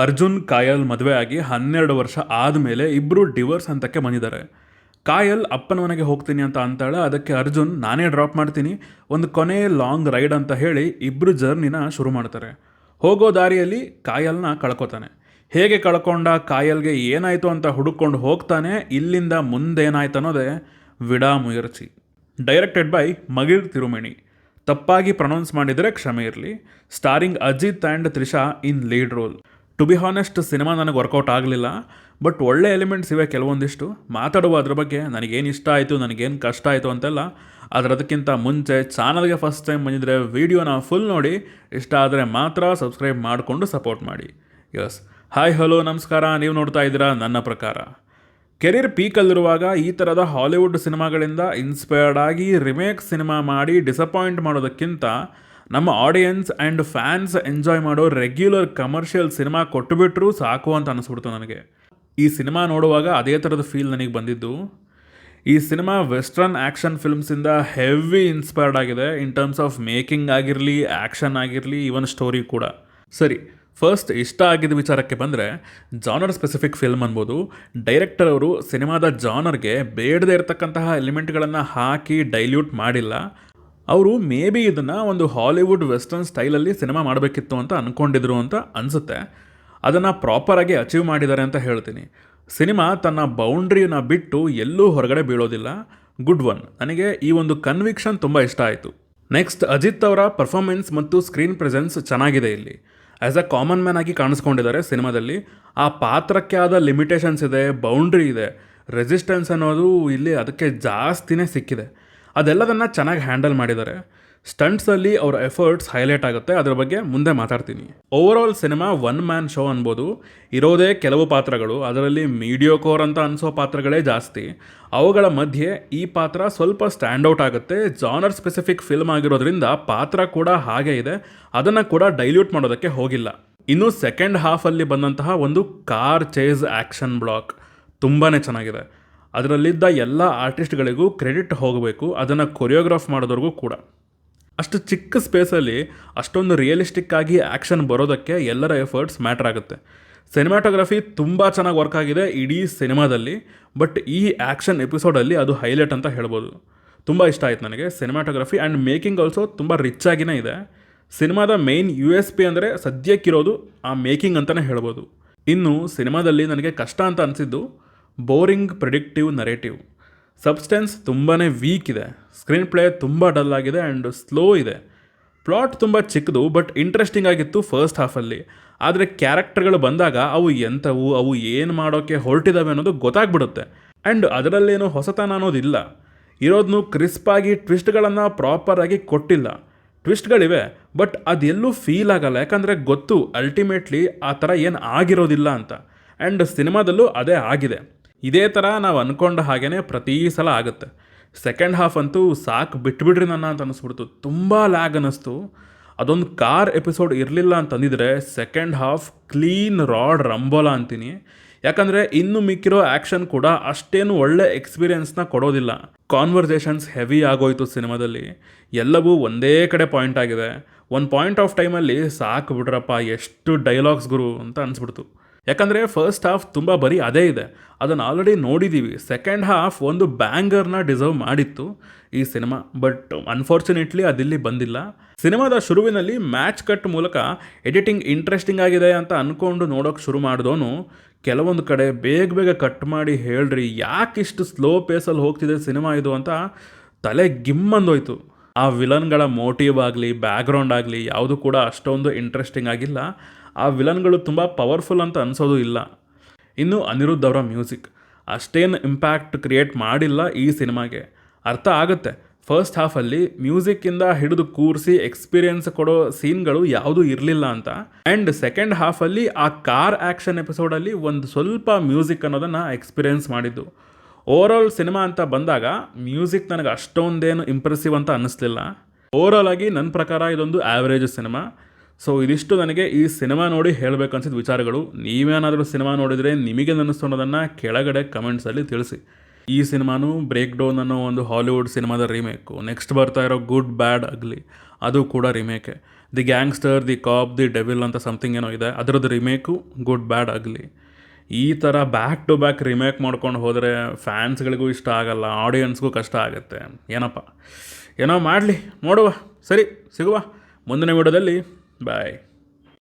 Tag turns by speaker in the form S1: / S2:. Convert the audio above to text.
S1: ಅರ್ಜುನ್ ಕಾಯಲ್ ಮದುವೆ ಆಗಿ 12 ವರ್ಷ ಆದಮೇಲೆ ಇಬ್ಬರು ಡಿವೋರ್ಸ್ ಹಂತಕ್ಕೆ ಬಂದಿದ್ದಾರೆ. ಕಾಯಲ್ ಅಪ್ಪನ ಮನೆಗೆ ಹೋಗ್ತೀನಿ ಅಂತ ಅಂತಾಳೆ. ಅದಕ್ಕೆ ಅರ್ಜುನ್ ನಾನೇ ಡ್ರಾಪ್ ಮಾಡ್ತೀನಿ, ಒಂದು ಕೊನೆ ಲಾಂಗ್ ರೈಡ್ ಅಂತ ಹೇಳಿ ಇಬ್ಬರು ಜರ್ನಿನ ಶುರು ಮಾಡ್ತಾರೆ. ಹೋಗೋ ದಾರಿಯಲ್ಲಿ ಕಾಯಲ್ನ ಕಳ್ಕೊತಾನೆ. ಹೇಗೆ ಕಳ್ಕೊಂಡ, ಕಾಯಲ್ಗೆ ಏನಾಯಿತು ಅಂತ ಹುಡುಕೊಂಡು ಹೋಗ್ತಾನೆ. ಇಲ್ಲಿಂದ ಮುಂದೇನಾಯ್ತು ಅನ್ನೋದೇ ವಿಡಾ ಮುಯರ್ಚಿ. ಡೈರೆಕ್ಟೆಡ್ ಬೈ ಮಗಿಳ್ ತಿರುಮಣಿ. ತಪ್ಪಾಗಿ ಪ್ರೊನೌನ್ಸ್ ಮಾಡಿದರೆ ಕ್ಷಮೆ ಇರಲಿ. Starring Ajith and Trisha in lead role. To be honest, cinema ನನಗೆ ವರ್ಕೌಟ್ ಆಗಲಿಲ್ಲ. ಬಟ್ ಒಳ್ಳೆ ಎಲಿಮೆಂಟ್ಸ್ ಇವೆ ಕೆಲವೊಂದಿಷ್ಟು. ಮಾತಾಡುವ ಅದ್ರ ಬಗ್ಗೆ ನನಗೇನು ಇಷ್ಟ ಆಯಿತು, ನನಗೇನು ಕಷ್ಟ ಆಯಿತು ಅಂತೆಲ್ಲ. ಅದಕ್ಕಿಂತ ಮುಂಚೆ ಚಾನಲ್ಗೆ ಫಸ್ಟ್ ಟೈಮ್ ಬಂದಿದ್ದರೆ ವೀಡಿಯೋನ ಫುಲ್ ನೋಡಿ, ಇಷ್ಟ ಆದರೆ ಮಾತ್ರ ಸಬ್ಸ್ಕ್ರೈಬ್ ಮಾಡಿಕೊಂಡು ಸಪೋರ್ಟ್ ಮಾಡಿ. ಯಸ್, ಹಾಯ್ ಹಲೋ ನಮಸ್ಕಾರ. ನೀವು ನೋಡ್ತಾ ಇದ್ದೀರಾ ನನ್ನ ಪ್ರಕಾರ. ಕೆರಿಯರ್ ಪೀಕಲ್ಲಿರುವಾಗ ಈ ಥರದ ಹಾಲಿವುಡ್ ಸಿನಿಮಾಗಳಿಂದ ಇನ್ಸ್ಪೈರ್ಡ್ ಆಗಿ ರಿಮೇಕ್ ಸಿನಿಮಾ ಮಾಡಿ ಡಿಸಪಾಯಿಂಟ್ ಮಾಡೋದಕ್ಕಿಂತ ನಮ್ಮ ಆಡಿಯನ್ಸ್ ಆ್ಯಂಡ್ ಫ್ಯಾನ್ಸ್ ಎಂಜಾಯ್ ಮಾಡೋ ರೆಗ್ಯುಲರ್ ಕಮರ್ಷಿಯಲ್ ಸಿನಿಮಾ ಕೊಟ್ಟುಬಿಟ್ರೂ ಸಾಕು ಅಂತ ಅನಿಸ್ಬಿಡ್ತು ನನಗೆ. ಈ ಸಿನಿಮಾ ನೋಡುವಾಗ ಅದೇ ಥರದ ಫೀಲ್ ನನಗೆ ಬಂದಿದ್ದು. ಈ ಸಿನಿಮಾ ವೆಸ್ಟರ್ನ್ ಆ್ಯಕ್ಷನ್ ಫಿಲ್ಮ್ಸಿಂದ ಹೆವಿ ಇನ್ಸ್ಪೈರ್ಡ್ ಆಗಿದೆ. ಇನ್ ಟರ್ಮ್ಸ್ ಆಫ್ ಮೇಕಿಂಗ್ ಆಗಿರಲಿ, ಆ್ಯಕ್ಷನ್ ಆಗಿರಲಿ, ಈವನ್ ಸ್ಟೋರಿ ಕೂಡ. ಸರಿ, ಫಸ್ಟ್ ಇಷ್ಟ ಆಗಿದ್ದ ವಿಚಾರಕ್ಕೆ ಬಂದರೆ, ಜಾನರ್ ಸ್ಪೆಸಿಫಿಕ್ ಫಿಲ್ಮ್ ಅನ್ಬೋದು. ಡೈರೆಕ್ಟರ್ ಅವರು ಸಿನಿಮಾದ ಜಾನರ್ಗೆ ಬೇಡದೇ ಇರತಕ್ಕಂತಹ ಎಲಿಮೆಂಟ್ಗಳನ್ನು ಹಾಕಿ ಡೈಲ್ಯೂಟ್ ಮಾಡಿಲ್ಲ. ಅವರು ಮೇ ಬಿ ಇದನ್ನು ಒಂದು ಹಾಲಿವುಡ್ ವೆಸ್ಟರ್ನ್ ಸ್ಟೈಲಲ್ಲಿ ಸಿನಿಮಾ ಮಾಡಬೇಕಿತ್ತು ಅಂತ ಅಂದ್ಕೊಂಡಿದ್ರು ಅಂತ ಅನಿಸುತ್ತೆ. ಅದನ್ನು ಪ್ರಾಪರಾಗಿ ಅಚೀವ್ ಮಾಡಿದ್ದಾರೆ ಅಂತ ಹೇಳ್ತೀನಿ. ಸಿನಿಮಾ ತನ್ನ ಬೌಂಡ್ರಿನ ಬಿಟ್ಟು ಎಲ್ಲೂ ಹೊರಗಡೆ ಬೀಳೋದಿಲ್ಲ. Good one. ನನಗೆ ಈ ಒಂದು ಕನ್ವಿಕ್ಷನ್ ತುಂಬ ಇಷ್ಟ ಆಯಿತು. ನೆಕ್ಸ್ಟ್, ಅಜಿತ್ ಅವರ ಪರ್ಫಾರ್ಮೆನ್ಸ್ ಮತ್ತು ಸ್ಕ್ರೀನ್ ಪ್ರೆಸೆನ್ಸ್ ಚೆನ್ನಾಗಿದೆ. ಇಲ್ಲಿ ಆ್ಯಸ್ ಅ ಕಾಮನ್ ಮ್ಯಾನ್ ಆಗಿ ಕಾಣಿಸ್ಕೊಂಡಿದ್ದಾರೆ ಸಿನಿಮಾದಲ್ಲಿ. ಆ ಪಾತ್ರಕ್ಕೆ ಆದ ಲಿಮಿಟೇಷನ್ಸ್ ಇದೆ, ಬೌಂಡ್ರಿ ಇದೆ, ರೆಸಿಸ್ಟೆನ್ಸ್ ಅನ್ನೋದು ಇಲ್ಲಿ ಅದಕ್ಕೆ ಜಾಸ್ತಿನೇ ಸಿಕ್ಕಿದೆ. ಅದೆಲ್ಲದನ್ನು ಚೆನ್ನಾಗಿ ಹ್ಯಾಂಡಲ್ ಮಾಡಿದ್ದಾರೆ. ಸ್ಟಂಟ್ಸಲ್ಲಿ ಅವರ ಎಫರ್ಟ್ಸ್ ಹೈಲೈಟ್ ಆಗುತ್ತೆ, ಅದರ ಬಗ್ಗೆ ಮುಂದೆ ಮಾತಾಡ್ತೀನಿ. Overall cinema one man show ಅನ್ಬೋದು. ಇರೋದೇ ಕೆಲವು ಪಾತ್ರಗಳು, ಅದರಲ್ಲಿ ಮೀಡಿಯೋಕೋರ್ ಅಂತ ಅನಿಸೋ ಪಾತ್ರಗಳೇ ಜಾಸ್ತಿ. ಅವುಗಳ ಮಧ್ಯೆ ಈ ಪಾತ್ರ ಸ್ವಲ್ಪ ಸ್ಟ್ಯಾಂಡ್ಔಟ್ ಆಗುತ್ತೆ. ಜಾನರ್ ಸ್ಪೆಸಿಫಿಕ್ ಫಿಲ್ಮ್ ಆಗಿರೋದ್ರಿಂದ ಪಾತ್ರ ಕೂಡ ಹಾಗೇ ಇದೆ, ಅದನ್ನು ಕೂಡ ಡೈಲ್ಯೂಟ್ ಮಾಡೋದಕ್ಕೆ ಹೋಗಿಲ್ಲ. ಇನ್ನು ಸೆಕೆಂಡ್ ಹಾಫಲ್ಲಿ ಬಂದಂತಹ ಒಂದು ಕಾರ್ ಚೇಸ್ ಆ್ಯಕ್ಷನ್ ಬ್ಲಾಕ್ ತುಂಬಾ ಚೆನ್ನಾಗಿದೆ. ಅದರಲ್ಲಿದ್ದ ಎಲ್ಲ ಆರ್ಟಿಸ್ಟ್ಗಳಿಗೂ ಕ್ರೆಡಿಟ್ ಹೋಗಬೇಕು, ಅದನ್ನು ಕೊರಿಯೋಗ್ರಾಫ್ ಮಾಡೋದ್ರಿಗೂ ಕೂಡ. ಅಷ್ಟು ಚಿಕ್ಕ ಸ್ಪೇಸಲ್ಲಿ ಅಷ್ಟೊಂದು ರಿಯಲಿಸ್ಟಿಕ್ ಆಗಿ ಆ್ಯಕ್ಷನ್ ಬರೋದಕ್ಕೆ ಎಲ್ಲರ ಎಫರ್ಟ್ಸ್ ಮ್ಯಾಟ್ರ್ ಆಗುತ್ತೆ. ಸಿನಿಮಾಟೋಗ್ರಫಿ ತುಂಬ ಚೆನ್ನಾಗಿ ವರ್ಕ್ ಆಗಿದೆ ಇಡೀ ಸಿನಿಮಾದಲ್ಲಿ. ಬಟ್ ಈ ಆ್ಯಕ್ಷನ್ ಎಪಿಸೋಡಲ್ಲಿ ಅದು ಹೈಲೈಟ್ ಅಂತ ಹೇಳ್ಬೋದು. ತುಂಬ ಇಷ್ಟ ಆಯ್ತು ನನಗೆ ಸಿನಿಮಾಟೋಗ್ರಫಿ. ಆ್ಯಂಡ್ ಮೇಕಿಂಗ್ ಆಲ್ಸೋ ತುಂಬ ರಿಚ್ ಆಗಿನೇ ಇದೆ. ಸಿನಿಮಾದ ಮೇನ್ USP ಅಂದರೆ ಸದ್ಯಕ್ಕಿರೋದು ಆ ಮೇಕಿಂಗ್ ಅಂತಲೇ ಹೇಳ್ಬೋದು. ಇನ್ನು ಸಿನಿಮಾದಲ್ಲಿ ನನಗೆ ಕಷ್ಟ ಅಂತ ಅನಿಸಿದ್ದು ಬೋರಿಂಗ್ ಪ್ರಿಡಿಕ್ಟಿವ್ ನರೇಟಿವ್. ಸಬ್ಸ್ಟೆನ್ಸ್ ತುಂಬಾ ವೀಕ್ ಇದೆ. ಸ್ಕ್ರೀನ್ ಪ್ಲೇ ತುಂಬ ಡಲ್ ಆಗಿದೆ ಆ್ಯಂಡ್ ಸ್ಲೋ ಇದೆ. ಪ್ಲಾಟ್ ತುಂಬ ಚಿಕ್ಕದು ಬಟ್ ಇಂಟ್ರೆಸ್ಟಿಂಗ್ ಆಗಿತ್ತು ಫಸ್ಟ್ ಹಾಫಲ್ಲಿ. ಆದರೆ ಕ್ಯಾರೆಕ್ಟರ್ಗಳು ಬಂದಾಗ ಅವು ಎಂಥವು, ಅವು ಏನು ಮಾಡೋಕ್ಕೆ ಹೊರಟಿದ್ದಾವೆ ಅನ್ನೋದು ಗೊತ್ತಾಗ್ಬಿಡುತ್ತೆ. ಆ್ಯಂಡ್ ಅದರಲ್ಲೇನು ಹೊಸತನ ಅನ್ನೋದಿಲ್ಲ. ಇರೋದನ್ನು ಕ್ರಿಸ್ಪಾಗಿ ಟ್ವಿಸ್ಟ್ಗಳನ್ನು ಪ್ರಾಪರಾಗಿ ಕೊಟ್ಟಿಲ್ಲ. ಟ್ವಿಸ್ಟ್ಗಳಿವೆ ಬಟ್ ಅದೆಲ್ಲೂ ಫೀಲ್ ಆಗಲ್ಲ, ಯಾಕಂದರೆ ಗೊತ್ತು ಅಲ್ಟಿಮೇಟ್ಲಿ ಆ ಥರ ಏನು ಆಗಿರೋದಿಲ್ಲ ಅಂತ. ಆ್ಯಂಡ್ ಸಿನಿಮಾದಲ್ಲೂ ಅದೇ ಆಗಿದೆ. ಇದೇ ಥರ ನಾವು ಅಂದ್ಕೊಂಡ ಹಾಗೇ ಪ್ರತಿ ಸಲ ಆಗುತ್ತೆ. ಸೆಕೆಂಡ್ ಹಾಫ್ ಅಂತೂ ಸಾಕು ಬಿಟ್ಬಿಡ್ರಿ ನನ್ನ ಅಂತ ಅನ್ನಿಸ್ಬಿಡ್ತು. ತುಂಬ ಲ್ಯಾಗ್ ಅನ್ನಿಸ್ತು. ಅದೊಂದು ಕಾರ್ ಎಪಿಸೋಡ್ ಇರಲಿಲ್ಲ ಅಂತಂದಿದ್ರೆ ಸೆಕೆಂಡ್ ಹಾಫ್ ಕ್ಲೀನ್ ರಾಡ್ ರಂಬೋಲ ಅಂತೀನಿ. ಯಾಕಂದರೆ ಇನ್ನು ಮಿಕ್ಕಿರೋ ಆ್ಯಕ್ಷನ್ ಕೂಡ ಅಷ್ಟೇನು ಒಳ್ಳೆ ಎಕ್ಸ್ಪೀರಿಯೆನ್ಸ್ನ ಕೊಡೋದಿಲ್ಲ. ಕಾನ್ವರ್ಸೇಷನ್ಸ್ ಹೆವಿ ಆಗೋಯ್ತು ಸಿನಿಮಾದಲ್ಲಿ. ಎಲ್ಲವೂ ಒಂದೇ ಕಡೆ ಪಾಯಿಂಟ್ ಆಗಿದೆ. ಒಂದು ಪಾಯಿಂಟ್ ಆಫ್ ಟೈಮಲ್ಲಿ ಸಾಕು ಬಿಡ್ರಪ್ಪ, ಎಷ್ಟು ಡೈಲಾಗ್ಸ್ ಗುರು ಅಂತ ಅನಿಸ್ಬಿಡ್ತು. ಯಾಕಂದರೆ ಫಸ್ಟ್ ಹಾಫ್ ತುಂಬ ಬರೀ ಅದೇ ಇದೆ, ಅದನ್ನು ಆಲ್ರೆಡಿ ನೋಡಿದ್ದೀವಿ. ಸೆಕೆಂಡ್ ಹಾಫ್ ಒಂದು ಬ್ಯಾಂಗರ್ನ ಡಿಸರ್ವ್ ಮಾಡಿತ್ತು ಈ ಸಿನಿಮಾ. ಬಟ್ ಅನ್ಫಾರ್ಚುನೇಟ್ಲಿ ಅದಿಲ್ಲಿ ಬಂದಿಲ್ಲ. ಸಿನಿಮಾದ ಶುರುವಿನಲ್ಲಿ ಮ್ಯಾಚ್ ಕಟ್ ಮೂಲಕ ಎಡಿಟಿಂಗ್ ಇಂಟ್ರೆಸ್ಟಿಂಗ್ ಆಗಿದೆ ಅಂತ ಅಂದ್ಕೊಂಡು ನೋಡೋಕೆ ಶುರು ಮಾಡಿದವನು ಕೆಲವೊಂದು ಕಡೆ ಬೇಗ ಕಟ್ ಮಾಡಿ ಹೇಳ್ರಿ ಯಾಕಿಷ್ಟು ಸ್ಲೋ ಪೇಸಲ್ಲಿ ಹೋಗ್ತಿದೆ ಸಿನಿಮಾ ಇದು ಅಂತ ತಲೆ ಗಿಮ್ಮಂದೋಯ್ತು. ಆ ವಿಲನ್ಗಳ ಮೋಟಿವ್ ಆಗಲಿ, ಬ್ಯಾಕ್ಗ್ರೌಂಡ್ ಆಗಲಿ ಯಾವುದು ಕೂಡ ಅಷ್ಟೊಂದು ಇಂಟ್ರೆಸ್ಟಿಂಗ್ ಆಗಿಲ್ಲ. ಆ ವಿಲನ್ಗಳು ತುಂಬ ಪವರ್ಫುಲ್ ಅಂತ ಅನಿಸೋದು ಇಲ್ಲ. ಇನ್ನು ಅನಿರುದ್ಧ್ ಅವರ ಮ್ಯೂಸಿಕ್ ಅಷ್ಟೇನು ಇಂಪ್ಯಾಕ್ಟ್ ಕ್ರಿಯೇಟ್ ಮಾಡಿಲ್ಲ ಈ ಸಿನಿಮಾಗೆ. ಅರ್ಥ ಆಗುತ್ತೆ ಫಸ್ಟ್ ಹಾಫಲ್ಲಿ ಮ್ಯೂಸಿಕ್ಕಿಂದ ಹಿಡಿದು ಕೂರಿಸಿ ಎಕ್ಸ್ಪೀರಿಯೆನ್ಸ್ ಕೊಡೋ ಸೀನ್ಗಳು ಯಾವುದೂ ಇರಲಿಲ್ಲ ಅಂತ. ಆ್ಯಂಡ್ ಸೆಕೆಂಡ್ ಹಾಫಲ್ಲಿ ಆ ಕಾರ್ ಆ್ಯಕ್ಷನ್ ಎಪಿಸೋಡಲ್ಲಿ ಒಂದು ಸ್ವಲ್ಪ ಮ್ಯೂಸಿಕ್ ಅನ್ನೋದನ್ನು ಎಕ್ಸ್ಪೀರಿಯೆನ್ಸ್ ಮಾಡಿದ್ದು. ಓವರಾಲ್ ಸಿನಿಮಾ ಅಂತ ಬಂದಾಗ ಮ್ಯೂಸಿಕ್ ನನಗೆ ಅಷ್ಟೊಂದೇನು ಇಂಪ್ರೆಸಿವ್ ಅಂತ ಅನ್ನಿಸ್ಲಿಲ್ಲ. ಓವರಾಲ್ ಆಗಿ ನನ್ನ ಪ್ರಕಾರ ಇದೊಂದು ಆ್ಯಾವ್ರೇಜ್ ಸಿನಿಮಾ. ಸೊ ಇದಿಷ್ಟು ನನಗೆ ಈ ಸಿನಿಮಾ ನೋಡಿ ಹೇಳಬೇಕನ್ಸಿದ ವಿಚಾರಗಳು. ನೀವೇನಾದರೂ ಸಿನಿಮಾ ನೋಡಿದರೆ ನಿಮಗೆ ಅನ್ನಿಸ್ತು ಅನ್ನೋದನ್ನು ಕೆಳಗಡೆ ಕಮೆಂಟ್ಸಲ್ಲಿ ತಿಳಿಸಿ. ಈ ಸಿನಿಮಾನು ಬ್ರೇಕ್ ಡೌನ್ ಅನ್ನೋ ಒಂದು ಹಾಲಿವುಡ್ ಸಿನಿಮಾದ ರೀಮೇಕು. ನೆಕ್ಸ್ಟ್ ಬರ್ತಾ ಇರೋ ಗುಡ್ ಬ್ಯಾಡ್ ಅಗ್ಲಿ ಅದು ಕೂಡ ರೀಮೇಕೆ. The gangster, the cop, the devil ಅಂತ ಸಮಥಿಂಗ್ ಏನೋ ಇದೆ, ಅದರದ್ದು ರಿಮೇಕು ಗುಡ್ ಬ್ಯಾಡ್ ಆಗಲಿ. ಈ ಥರ ಬ್ಯಾಕ್ ಟು ಬ್ಯಾಕ್ ರಿಮೇಕ್ ಮಾಡ್ಕೊಂಡು ಹೋದರೆ ಫ್ಯಾನ್ಸ್ಗಳಿಗೂ ಇಷ್ಟ ಆಗಲ್ಲ, ಆಡಿಯನ್ಸ್ಗೂ ಕಷ್ಟ ಆಗುತ್ತೆ. ಏನಪ್ಪ ಏನೋ ಮಾಡಲಿ, ನೋಡುವ. ಸರಿ, ಸಿಗುವ ಮುಂದಿನ ವಿಡಿಯೋದಲ್ಲಿ. ಬಾಯ್.